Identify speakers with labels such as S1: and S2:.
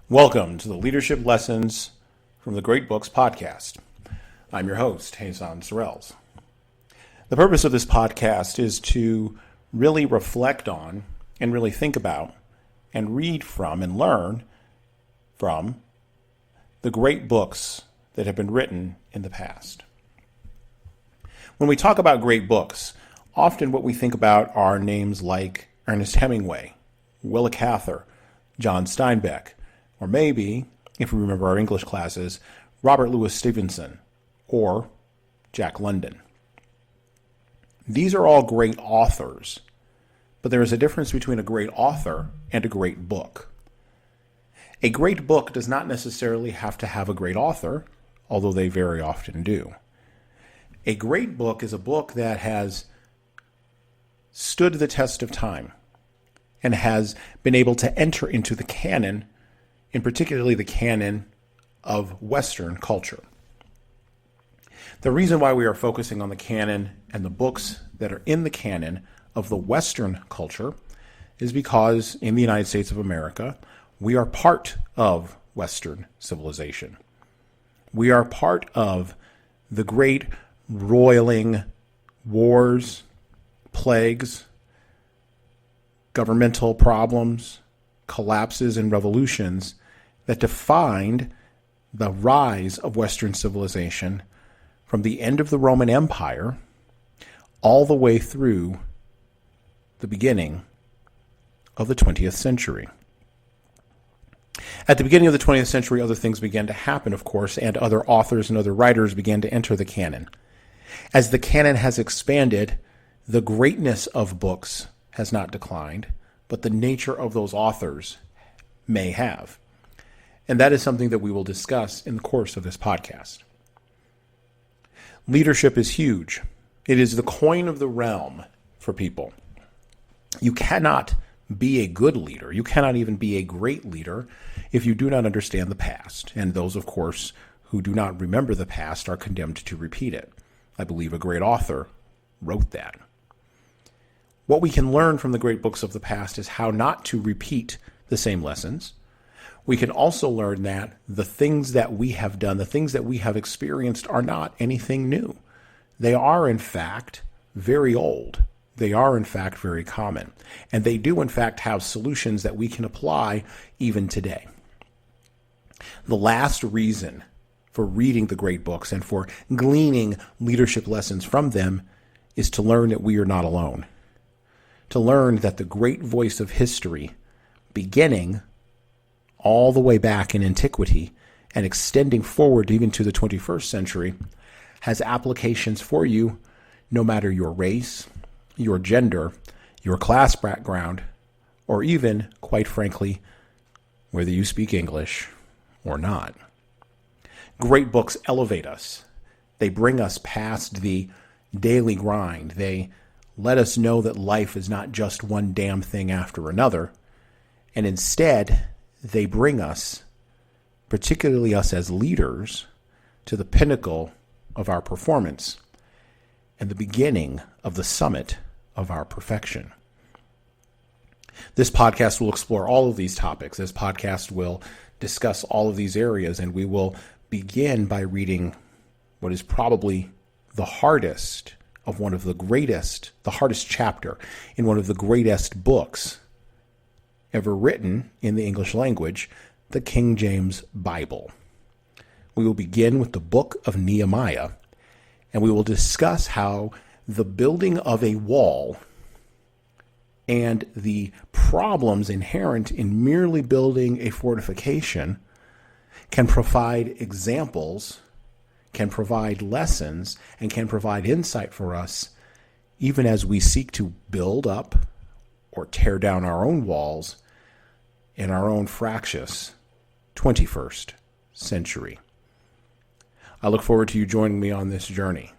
S1: Welcome to the Leadership Lessons from the Great Books podcast. I'm your host, Jesan Sorrells. The purpose of this podcast is to really reflect on and really think about and read from and learn from the great books that have been written in the past. When we talk about great books, often what we think about are names like Ernest Hemingway, Willa Cather, John Steinbeck, or maybe, if we remember our English classes, Robert Louis Stevenson or Jack London. These are all great authors, but there is a difference between a great author and a great book. A great book does not necessarily have to have a great author, although they very often do. A great book is a book that has stood the test of time and has been able to enter into the canon, in particularly the canon of Western culture. The reason why we are focusing on the canon and the books that are in the canon of the Western culture is because in the United States of America, we are part of Western civilization. We are part of the great roiling wars, plagues, governmental problems, collapses, and revolutions that defined the rise of Western civilization from the end of the Roman Empire all the way through the beginning of the 20th century. At the beginning of the 20th century, other things began to happen, of course, and other authors and other writers began to enter the canon. As the canon has expanded, the greatness of books has not declined, but the nature of those authors may have. And that is something that we will discuss in the course of this podcast. Leadership is huge. It is the coin of the realm for people. You cannot be a good leader. You cannot even be a great leader if you do not understand the past. And those, of course, who do not remember the past are condemned to repeat it. I believe a great author wrote that. What we can learn from the great books of the past is how not to repeat the same lessons. We can also learn that the things that we have done, the things that we have experienced are not anything new. They are, in fact, very old. They are, in fact, very common. And they do, in fact, have solutions that we can apply even today. The last reason for reading the great books and for gleaning leadership lessons from them is to learn that we are not alone. To learn that the great voice of history, beginning all the way back in antiquity and extending forward even to the 21st century, has applications for you no matter your race, your gender, your class background, or even, quite frankly, whether you speak English or not. Great books elevate us. They bring us past the daily grind. They let us know that life is not just one damn thing after another, and instead, they bring us, particularly us as leaders, to the pinnacle of our performance and the beginning of the summit of our perfection. This podcast will explore all of these topics. This podcast will discuss all of these areas, and we will begin by reading what is probably the hardest of one of the greatest, the hardest chapter in one of the greatest books ever written in the English language, the King James Bible. We will begin with the book of Nehemiah, and we will discuss how the building of a wall and the problems inherent in merely building a fortification can provide examples, can provide lessons, and can provide insight for us even as we seek to build up or tear down our own walls in our own fractious 21st century. I look forward to you joining me on this journey.